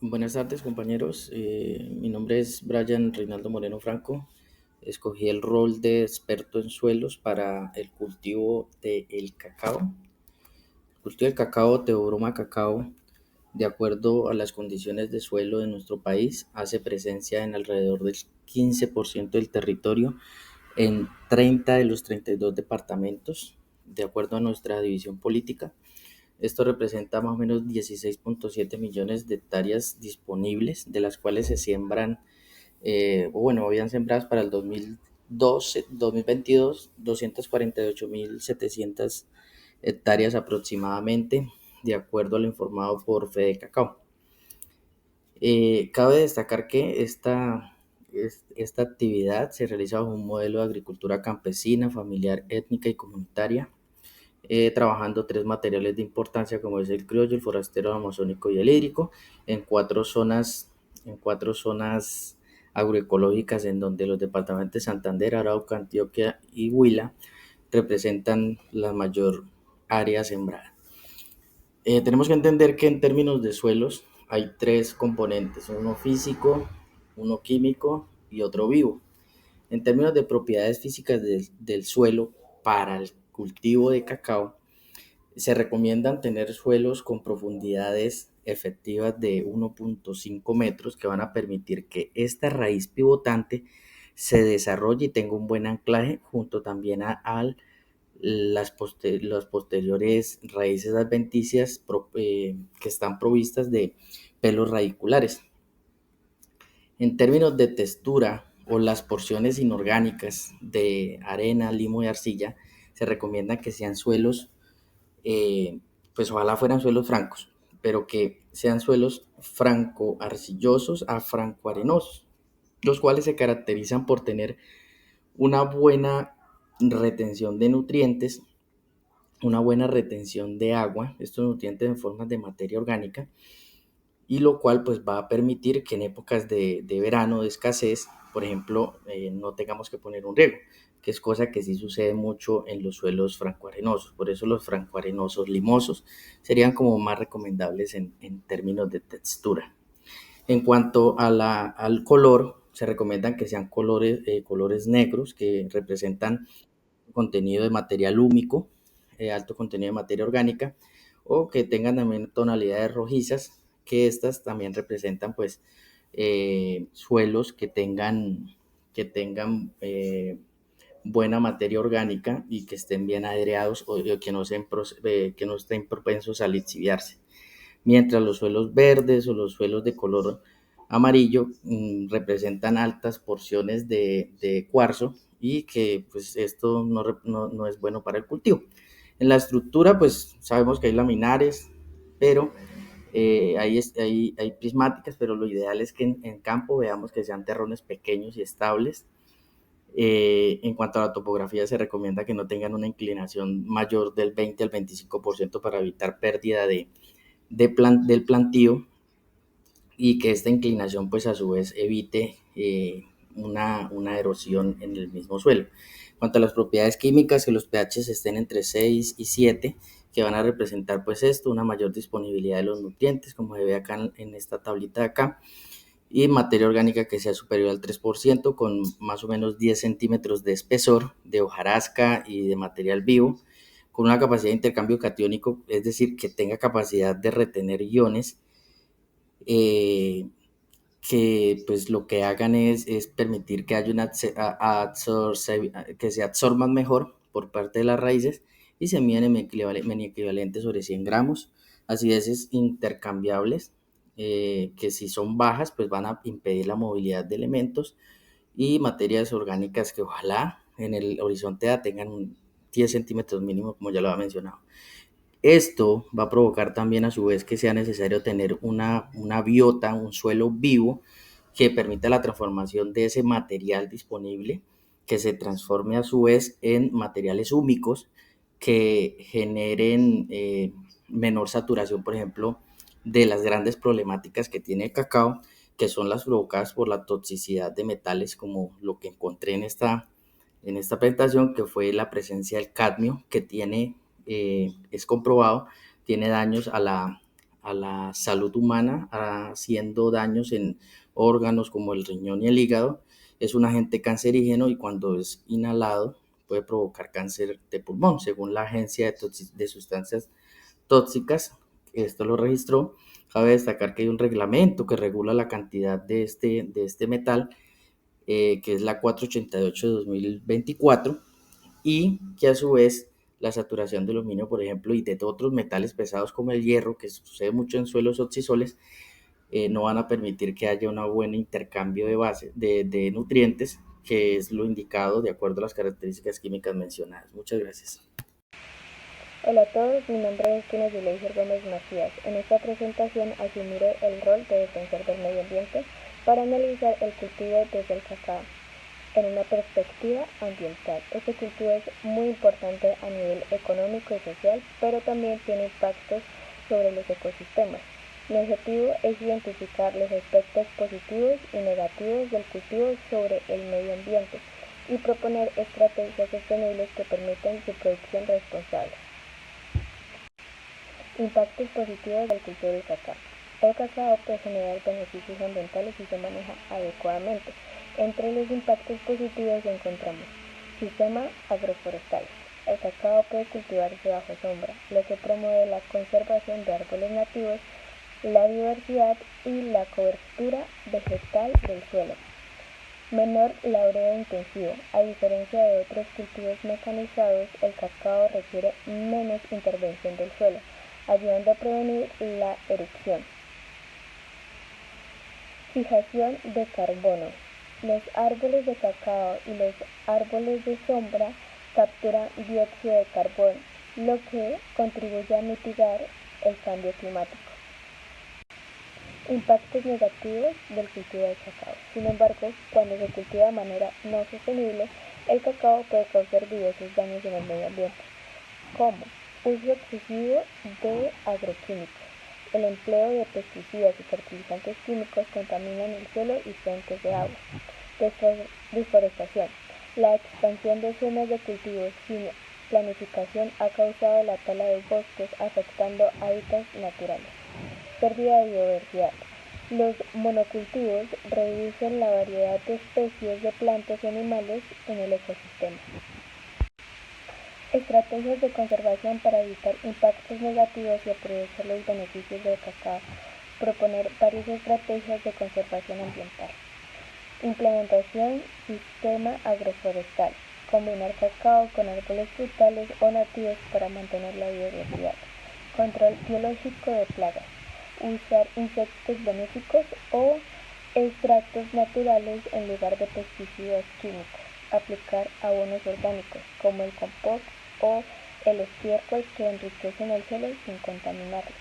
Buenas tardes, compañeros. Mi nombre es Brian Reinaldo Moreno Franco. Escogí el rol de experto en suelos para el cultivo del cacao. El cultivo del cacao, Teobroma cacao, de acuerdo a las condiciones de suelo de nuestro país, hace presencia en alrededor del 15% del territorio en 30 de los 32 departamentos, de acuerdo a nuestra división política. Esto representa más o menos 16.7 millones de hectáreas disponibles, de las cuales se siembran, habían sembradas para el 2022, 248.700 hectáreas aproximadamente, de acuerdo a lo informado por Fede Cacao. Cabe destacar que esta actividad se realiza bajo un modelo de agricultura campesina, familiar, étnica y comunitaria, trabajando tres materiales de importancia como es el criollo, el forastero, el amazónico y el hídrico, en cuatro zonas agroecológicas en donde los departamentos de Santander, Arauca, Antioquia y Huila representan la mayor área sembrada. Tenemos que entender que en términos de suelos hay tres componentes, uno físico, uno químico y otro vivo. En términos de propiedades físicas del suelo para el cultivo de cacao, se recomiendan tener suelos con profundidades efectivas de 1.5 metros que van a permitir que esta raíz pivotante se desarrolle y tenga un buen anclaje junto también a las posteriores raíces adventicias que están provistas de pelos radiculares. En términos de textura o las porciones inorgánicas de arena, limo y arcilla, se recomienda que sean suelos, pues ojalá fueran suelos francos, pero que sean suelos franco-arcillosos a franco-arenosos, los cuales se caracterizan por tener una buena retención de nutrientes, una buena retención de agua, estos nutrientes en forma de materia orgánica, y lo cual pues va a permitir que en épocas de verano, de escasez, por ejemplo, no tengamos que poner un riego, que es cosa que sí sucede mucho en los suelos francoarenosos. Por eso los francoarenosos limosos serían como más recomendables en términos de textura. En cuanto al color, se recomiendan que sean colores negros que representan contenido de material húmico, alto contenido de materia orgánica, o que tengan también tonalidades rojizas, que estas también representan pues suelos que tengan buena materia orgánica y que estén bien aireados o que no estén propensos a lixiviarse. Mientras los suelos verdes o los suelos de color amarillo representan altas porciones de cuarzo y que pues esto no es bueno para el cultivo. En la estructura pues sabemos que hay laminares, pero hay prismáticas, pero lo ideal es que en campo veamos que sean terrones pequeños y estables. En cuanto a la topografía, se recomienda que no tengan una inclinación mayor del 20 al 25% para evitar pérdida del plantío, y que esta inclinación pues a su vez evite una erosión en el mismo suelo. En cuanto a las propiedades químicas, que los pH estén entre 6 y 7, que van a representar pues esto, una mayor disponibilidad de los nutrientes, como se ve acá en esta tablita de acá, y materia orgánica que sea superior al 3%, con más o menos 10 centímetros de espesor, de hojarasca y de material vivo, con una capacidad de intercambio catiónico, es decir, que tenga capacidad de retener iones, eh, que pues lo que hagan es permitir que haya que se absorban mejor por parte de las raíces y se miden en equivalente sobre 100 gramos, acideces intercambiables, que si son bajas pues van a impedir la movilidad de elementos, y materias orgánicas que ojalá en el horizonte A tengan 10 centímetros mínimo, como ya lo había mencionado. Esto va a provocar también a su vez que sea necesario tener una biota, un suelo vivo que permita la transformación de ese material disponible, que se transforme a su vez en materiales húmicos que generen menor saturación, por ejemplo, de las grandes problemáticas que tiene el cacao, que son las provocadas por la toxicidad de metales, como lo que encontré en esta presentación, que fue la presencia del cadmio, que es comprobado, tiene daños a la salud humana, haciendo daños en órganos como el riñón y el hígado. Es un agente cancerígeno y cuando es inhalado puede provocar cáncer de pulmón, según la Agencia de Sustancias Tóxicas. Esto lo registró. Cabe destacar que hay un reglamento que regula la cantidad de este metal, que es la 488 de 2024, y que a su vez la saturación de aluminio, por ejemplo, y de otros metales pesados como el hierro, que sucede mucho en suelos oxisoles, no van a permitir que haya un buen intercambio de nutrientes, que es lo indicado de acuerdo a las características químicas mencionadas. Muchas gracias. Hola a todos, mi nombre es Kenneth Leiser Gómez Macías. En esta presentación asumiré el rol de defensor del medio ambiente para analizar el cultivo desde el cacao en una perspectiva ambiental. Este cultivo es muy importante a nivel económico y social, pero también tiene impactos sobre los ecosistemas. Mi objetivo es identificar los aspectos positivos y negativos del cultivo sobre el medio ambiente y proponer estrategias sostenibles que permitan su producción responsable. Impactos positivos del cultivo del cacao. El cacao puede generar beneficios ambientales si se maneja adecuadamente. Entre los impactos positivos encontramos sistema agroforestal. El cacao puede cultivarse bajo sombra, lo que promueve la conservación de árboles nativos, la diversidad y la cobertura vegetal del suelo. Menor labreo intensivo. A diferencia de otros cultivos mecanizados, el cacao requiere menos intervención del suelo, ayudando a prevenir la erupción. Fijación de carbono. Los árboles de cacao y los árboles de sombra capturan dióxido de carbono, lo que contribuye a mitigar el cambio climático. Impactos negativos del cultivo de cacao. Sin embargo, cuando se cultiva de manera no sostenible, el cacao puede causar diversos daños en el medio ambiente, como uso excesivo de agroquímicos. El empleo de pesticidas y fertilizantes químicos contaminan el suelo y fuentes de agua. Deforestación. La expansión de zonas de cultivos sin planificación ha causado la tala de bosques, afectando hábitats naturales. Pérdida de biodiversidad. Los monocultivos reducen la variedad de especies de plantas y animales en el ecosistema. Estrategias de conservación para evitar impactos negativos y aprovechar los beneficios del cacao. Proponer varias estrategias de conservación ambiental. Implementación sistema agroforestal. Combinar cacao con árboles frutales o nativos para mantener la biodiversidad. Control biológico de plagas. Usar insectos benéficos o extractos naturales en lugar de pesticidas químicos. Aplicar abonos orgánicos como el compost o el estiércol que enriquecen el suelo sin contaminarlo.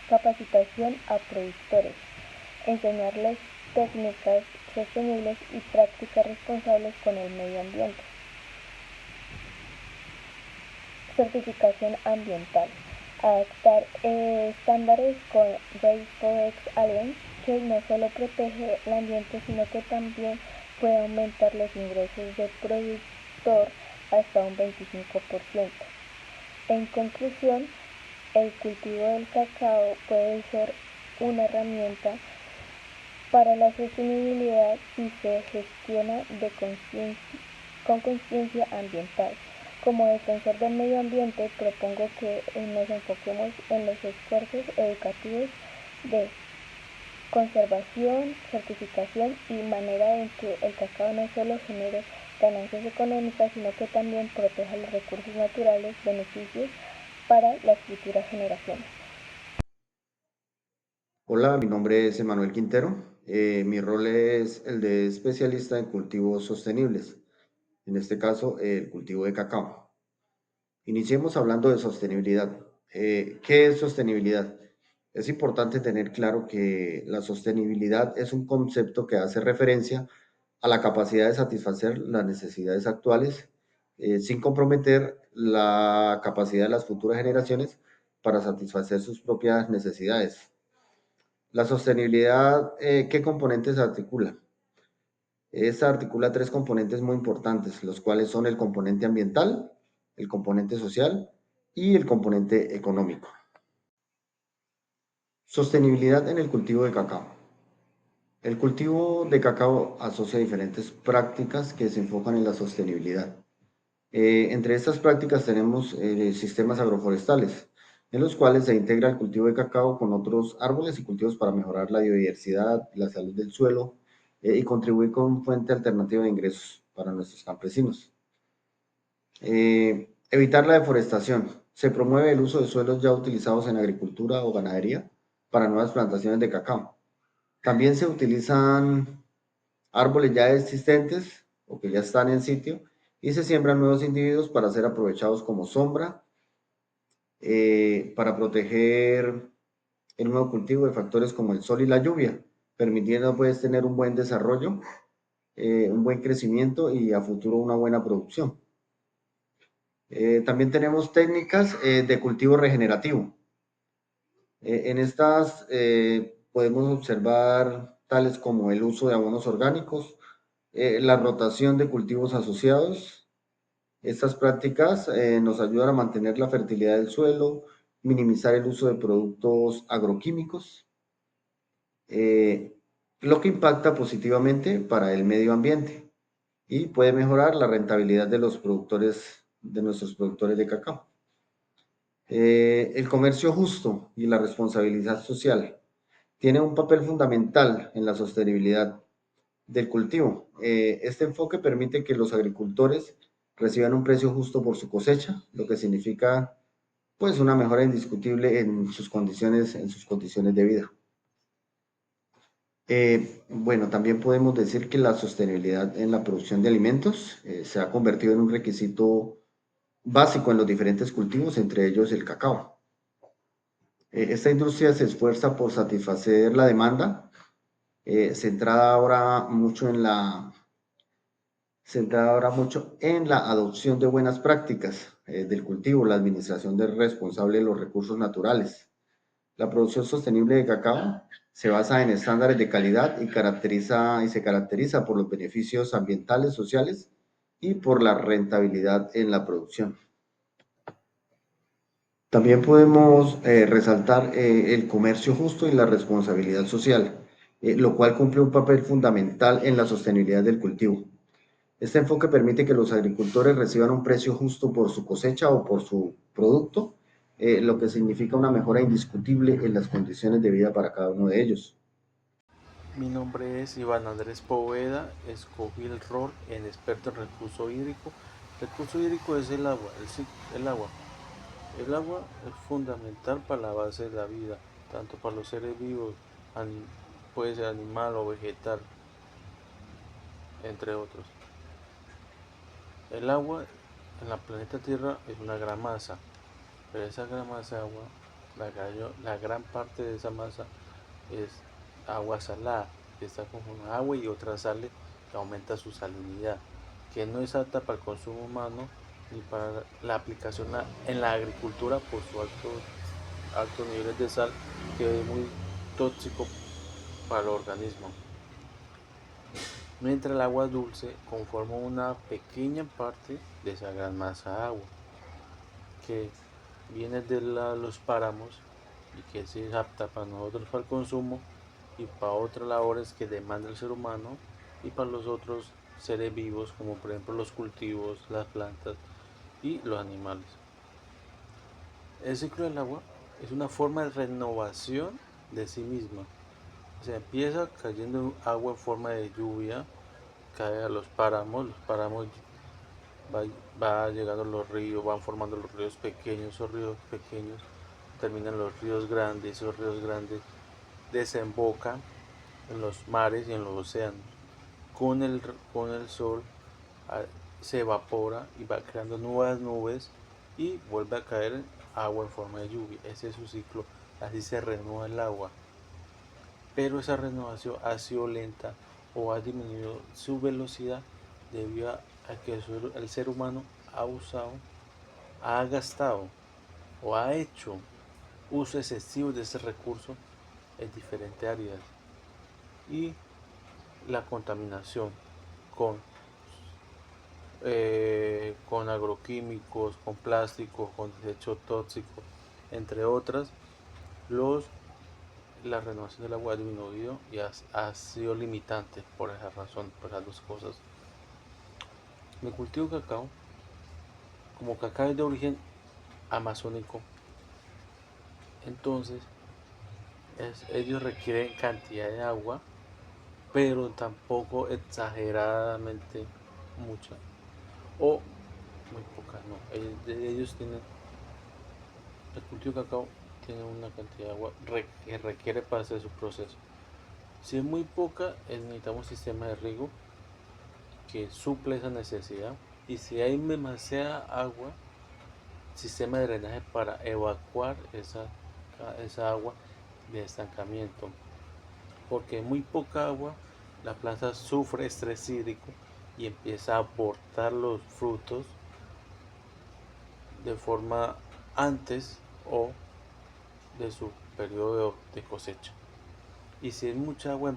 Capacitación a productores. Enseñarles técnicas sostenibles y prácticas responsables con el medio ambiente. Certificación ambiental. Adaptar estándares con Rainforest Alliance, que no solo protege el ambiente, sino que también puede aumentar los ingresos del productor hasta un 25%. En conclusión, el cultivo del cacao puede ser una herramienta para la sostenibilidad si se gestiona con conciencia ambiental. Como defensor del medio ambiente, propongo que nos enfoquemos en los esfuerzos educativos de conservación, certificación y manera en que el cacao no solo genere ganancias económicas, sino que también proteja los recursos naturales, beneficios para las futuras generaciones. Hola, mi nombre es Emanuel Quintero. Mi rol es el de especialista en cultivos sostenibles, en este caso el cultivo de cacao. Iniciemos hablando de sostenibilidad. ¿Qué es sostenibilidad? Es importante tener claro que la sostenibilidad es un concepto que hace referencia a la capacidad de satisfacer las necesidades actuales sin comprometer la capacidad de las futuras generaciones para satisfacer sus propias necesidades. La sostenibilidad, ¿qué componentes articula? Esta articula tres componentes muy importantes, los cuales son el componente ambiental, el componente social y el componente económico. Sostenibilidad en el cultivo de cacao. El cultivo de cacao asocia diferentes prácticas que se enfocan en la sostenibilidad. Entre estas prácticas tenemos sistemas agroforestales, en los cuales se integra el cultivo de cacao con otros árboles y cultivos para mejorar la biodiversidad, la salud del suelo y contribuir con fuente alternativa de ingresos para nuestros campesinos. Evitar la deforestación. Se promueve el uso de suelos ya utilizados en agricultura o ganadería para nuevas plantaciones de cacao. También se utilizan árboles ya existentes o que ya están en sitio y se siembran nuevos individuos para ser aprovechados como sombra, para proteger el nuevo cultivo de factores como el sol y la lluvia, permitiendo pues tener un buen desarrollo, un buen crecimiento y a futuro una buena producción. También tenemos técnicas de cultivo regenerativo. En estas podemos observar tales como el uso de abonos orgánicos, la rotación de cultivos asociados. Estas prácticas nos ayudan a mantener la fertilidad del suelo, minimizar el uso de productos agroquímicos, eh, lo que impacta positivamente para el medio ambiente y puede mejorar la rentabilidad de los productores, de nuestros productores de cacao. El comercio justo y la responsabilidad social tiene un papel fundamental en la sostenibilidad del cultivo. Este enfoque permite que los agricultores reciban un precio justo por su cosecha, lo que significa pues una mejora indiscutible en sus condiciones de vida. Bueno, también podemos decir que la sostenibilidad en la producción de alimentos se ha convertido en un requisito básico en los diferentes cultivos, entre ellos el cacao. Esta industria se esfuerza por satisfacer la demanda, centrada ahora mucho en la adopción de buenas prácticas del cultivo, la administración responsable de los recursos naturales. La producción sostenible de cacao se basa en estándares de calidad y se caracteriza por los beneficios ambientales, sociales y por la rentabilidad en la producción. También podemos resaltar el comercio justo y la responsabilidad social, lo cual cumple un papel fundamental en la sostenibilidad del cultivo. Este enfoque permite que los agricultores reciban un precio justo por su cosecha o por su producto, lo que significa una mejora indiscutible en las condiciones de vida para cada uno de ellos. Mi nombre es Iván Andrés Poveda, escogí el rol en experto en recurso hídrico. Recurso hídrico es el agua, el agua. El agua es fundamental para la base de la vida, tanto para los seres vivos, puede ser animal o vegetal, entre otros. El agua en la planeta Tierra es una gran masa, pero esa gran masa de agua, la gran parte de esa masa es agua salada, que está conformada de agua y otras sales que aumenta su salinidad, que no es apta para el consumo humano ni para la aplicación en la agricultura por su altos niveles de sal, que es muy tóxico para el organismo. Mientras el agua dulce conforma una pequeña parte de esa gran masa de agua, que viene de los páramos y que sí es apta para nosotros para el consumo y para otras labores que demanda el ser humano y para los otros seres vivos como por ejemplo los cultivos, las plantas y los animales. El ciclo del agua es una forma de renovación de sí misma. O sea, empieza cayendo agua en forma de lluvia, cae a los páramos va, va llegando a los ríos, van formando los ríos pequeños, esos ríos pequeños terminan los ríos grandes, esos ríos grandes desembocan en los mares y en los océanos. Con el sol ah, se evapora y va creando nuevas nubes y vuelve a caer agua en forma de lluvia. Ese es su ciclo, así se renueva el agua. Pero esa renovación ha sido lenta o ha disminuido su velocidad debido a que el ser humano ha usado, ha gastado o ha hecho uso excesivo de ese recurso en diferentes áreas. Y la contaminación con, con agroquímicos, con plásticos, con desechos tóxicos, entre otras, los la renovación del agua ha disminuido y ha sido limitante por esa razón, por esas dos cosas. Me cultivo cacao, como cacao es de origen amazónico, entonces ellos requieren cantidad de agua, pero tampoco exageradamente mucha o muy poca, no. Ellos tienen, el cultivo de cacao tiene una cantidad de agua que requiere para hacer su proceso. Si es muy poca, necesitamos un sistema de riego que suple esa necesidad. Y si hay demasiada agua, sistema de drenaje para evacuar esa agua de estancamiento. Porque muy poca agua, la planta sufre estrés hídrico y empieza a abortar los frutos de forma antes o de su periodo de cosecha. Y si es mucha agua,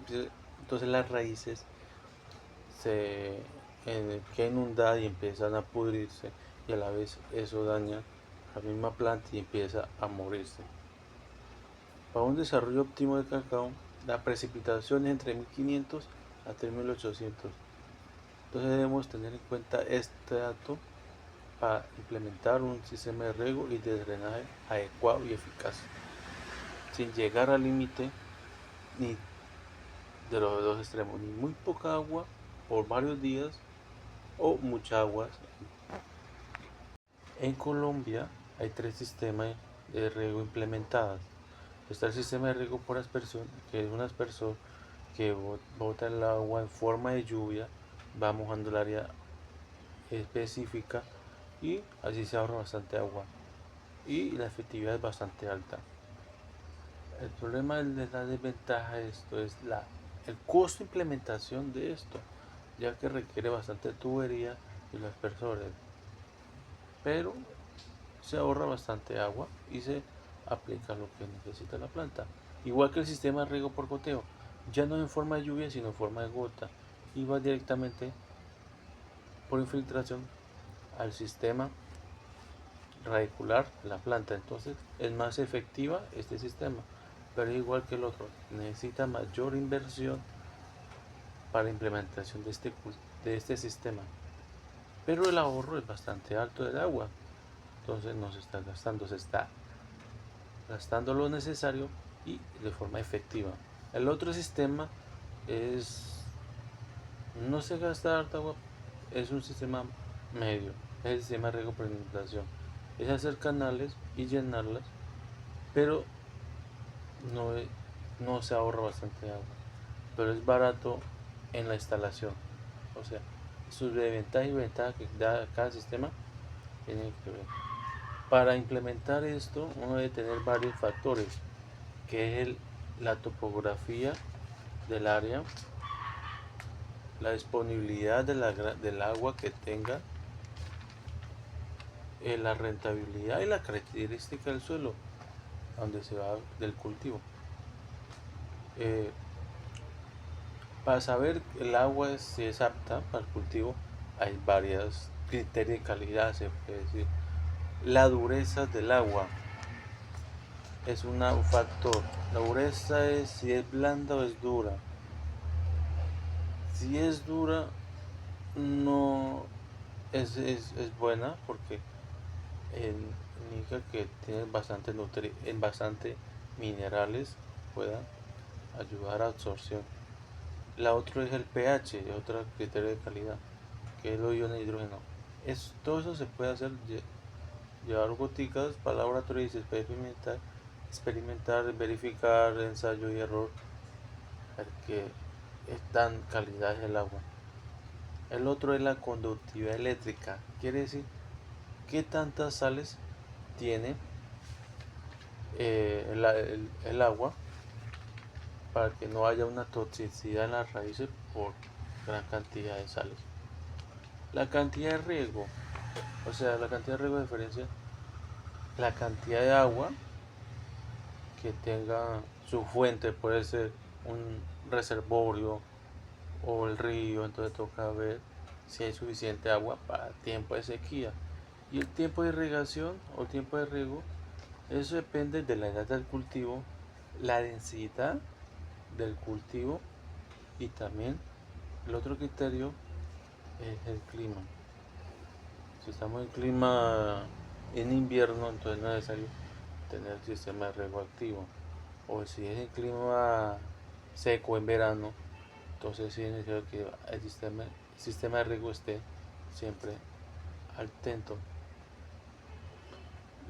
entonces las raíces se queda inundada y empiezan a pudrirse, y a la vez eso daña la misma planta y empieza a morirse. Para un desarrollo óptimo de cacao, la precipitación es entre 1500 a 3800. Entonces debemos tener en cuenta este dato para implementar un sistema de riego y de drenaje adecuado y eficaz, sin llegar al límite ni de los dos extremos, ni muy poca agua por varios días o mucha agua. En Colombia hay tres sistemas de riego implementados. Está el sistema de riego por aspersión, que es una aspersor que bota el agua en forma de lluvia, va mojando el área específica y así se ahorra bastante agua y la efectividad es bastante alta. El problema de la desventaja de esto es el costo de implementación de esto, ya que requiere bastante tubería y los aspersores, pero se ahorra bastante agua y se aplica lo que necesita la planta. Igual que el sistema de riego por goteo, ya no en forma de lluvia sino en forma de gota y va directamente por infiltración al sistema radicular de la planta. Entonces es más efectiva este sistema, pero igual que el otro necesita mayor inversión para la implementación de este sistema, pero el ahorro es bastante alto del agua. Entonces no se está gastando lo necesario y de forma efectiva. El otro sistema es no se gasta harta agua, es un sistema medio, es el sistema de riego por inundación. Es hacer canales y llenarlas, pero no, no se ahorra bastante agua, pero es barato en la instalación. O sea, sus ventajas y ventajas que da cada sistema tienen que ver. Para implementar esto, uno debe tener varios factores, que es la topografía del área, la disponibilidad del agua que tenga, la rentabilidad y la característica del suelo donde se va del cultivo. Para saber el agua si es apta para el cultivo, hay varios criterios de calidad, se puede decir. La dureza del agua es un factor. La dureza es si es blanda o es dura. Si es dura, no es buena porque indica que tiene bastante minerales, puedan ayudar a absorción. La otra es el pH, es otro criterio de calidad, que es los iones de hidrógeno. Todo eso se puede hacer, llevar goticas para laboratorio y experimentar, verificar, ensayo y error, ver que es tan calidad es el agua. El otro es la conductividad eléctrica, quiere decir qué tantas sales tiene el agua para que no haya una toxicidad en las raíces por gran cantidad de sales. La cantidad de riego, o sea, la cantidad de riego diferencia la cantidad de agua que tenga su fuente, puede ser un reservorio o el río, entonces toca ver si hay suficiente agua para el tiempo de sequía. Y el tiempo de irrigación o tiempo de riego, eso depende de la edad del cultivo la densidad del cultivo y también el otro criterio es el clima. Si estamos en clima en invierno, entonces es necesario tener el sistema de riego activo. O si es en clima seco en verano, entonces sí es necesario que el sistema de riego esté siempre atento.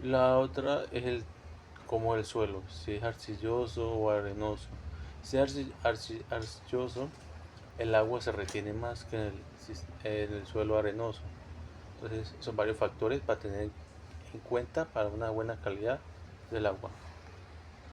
La otra es como el suelo, si es arcilloso o arenoso. Si es arcilloso, el agua se retiene más que en el suelo arenoso. Entonces son varios factores para tener en cuenta para una buena calidad del agua.